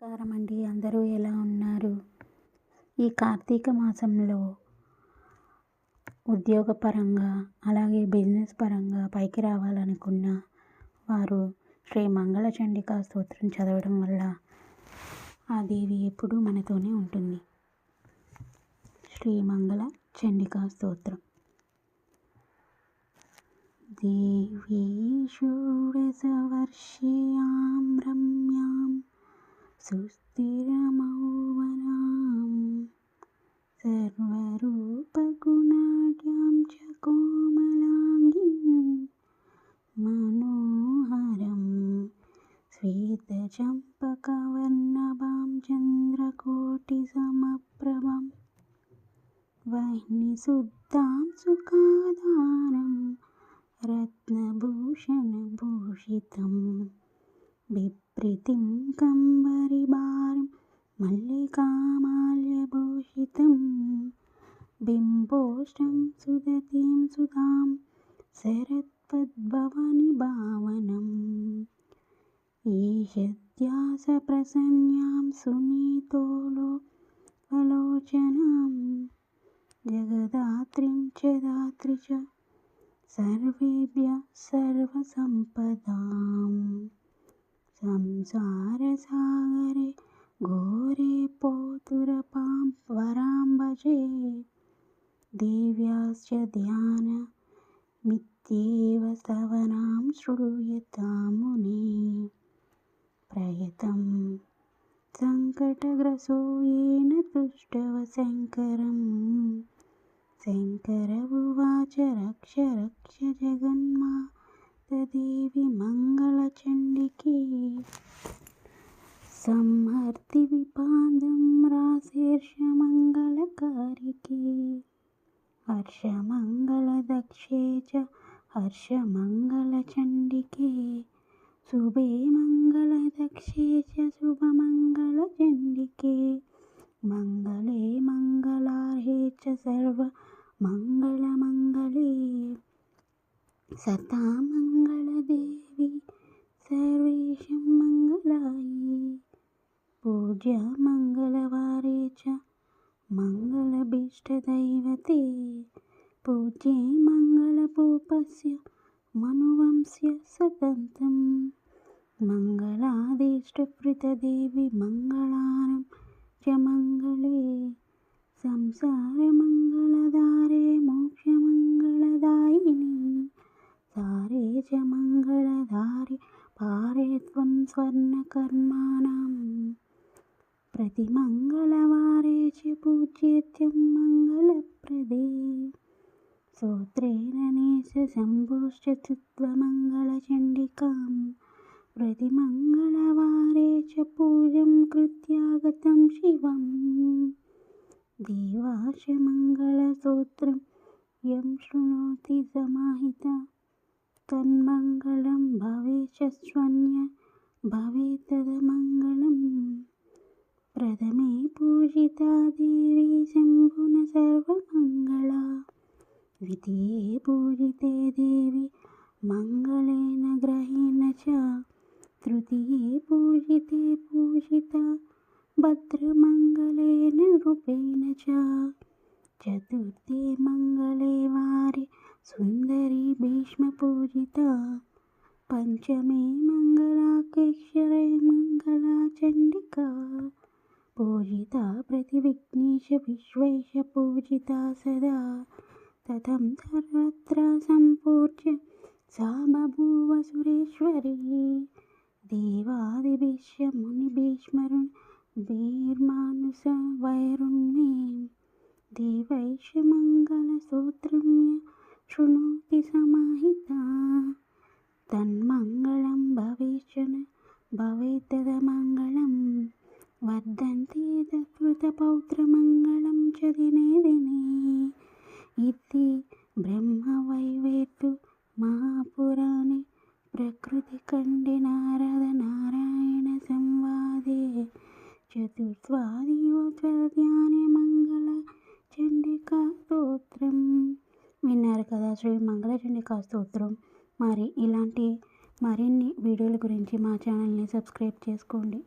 నమస్కారం అండి. అందరూ ఎలా ఉన్నారు? ఈ కార్తీక మాసంలో ఉద్యోగపరంగా అలాగే బిజినెస్ పరంగా పైకి రావాలనుకున్న వారు శ్రీ మంగళ చండికా స్తోత్రం చదవడం వల్ల ఆ దేవి ఎప్పుడూ మనతోనే ఉంటుంది. శ్రీ మంగళ చండికా స్తోత్రం. దేవీ షోడశవర్షియాం రమ్యాం సుస్థిరమౌవనాం సర్వరూపగుణాఢ్యాం చ కోమలాంగీం మనోహరం శ్వేతచంపకవర్ణభాం చంద్రకోటిసమప్రభం వహ్నిశుద్ధాం సుఖాధారం రత్నభూషణభూషితం బిభ్రతిం కంబరీభారం మల్లికామాల్యభూషితం బింబోష్టం సుదతిం సుధాం శరత్పద్భవనిభావనం ఈషద్యాసప్రసన్యాం సునీతోలోచనాం జగదాత్రీం చ దాత్రీ చ సర్వేభ్యః సర్వసంపదాం సంసారసాగరే ఘోరే పోతురపాం వరాం భజే దేవ్యాశ్చ ధ్యానమిత్యేవ స్తవనాం శ్రూయతాం మునిః ప్రయతం సంకటగ్రసో येन तुष्टः శంకరం శంకర ఉవాచ రక్ష రక్ష జగన్మాతదేవి మంగళచండికే సంహర్తి విపాదం రాశేర్షమంగళకారికే హర్షమంగళదక్షే చ హర్షమంగళచండికే శుభే మంగళదక్షే చ శుభమంగళచండికే మంగళే మంగళార్హే చ సర్వమంగళమంగళే సతాం మంగళదేవి సర్వేషాం మంగళాయే పూజ్య మంగళవారే చ మంగళభీష్టదైవతే పూజ్యే మంగళభూపస్య మనువంశ్య సతంతం మంగళాదీష్టప్రీతదేవి మంగళానాం చ మంగళే సంసారమంగళదారే మోక్షమంగళదాయిని సారే చ మంగళధారే పారే త్వం స్వర్ణకర్మాణం ప్రతిమంగళవారే చ పూజ్యేత్యం మంగళప్రదే స్తోత్రేణ నేశ శంభోశ్చ స్తుత్వా మంగళచండికాం ప్రతిమంగళవారే చ పూజం కృత్యాగతం శివం దేవాశ మంగళస్తోత్రం యం శృణోతి సమాహితా తన్మంగళం భవేచ్చన్య భవేత్తదమంగళం ప్రథమే పూజితా దేవీ శంభునా సర్వమంగళా ద్వితీయే పూజితే దేవి మంగళేన గ్రహేణ చ తృతీయే పూజితా భద్రమంగళేన రూపేణ చ చతుర్థే మంగళే వారే సుందరీ భీష్మపూజితా పంచమే మంగళాఖ్యేశ్వరే మంగళా చండికా పూజితా ప్రతివిఘ్నేశ విశ్వేశ పూజితా సదా తతం సర్వత్ర సంపూజ్య సా బభూవ సురేశ్వరీ దేవాదిభిశ్చ మునిభిర్మానుష వైరుణ్మే దేవైష మంగళస్తోత్రం య శృణోతి సమాహితా తన్మంగళం భవేత్తదమంగళం వర్ధంతే తత్కృతపౌత్రమంగళం చ దినే దినే ఇతి బ్రహ్మవైవర్త మహాపురాణే ప్రకృతిఖండే నారాయణ సంవాదే చతుర్థాధ్యాయ మంగళ చండికా స్తోత్రం. విన్నారు కదా శ్రీ మంగళ చండికా స్తోత్రం. మరి ఇలాంటి మరిన్ని వీడియోల గురించి మా ఛానల్ని సబ్స్క్రైబ్ చేసుకోండి.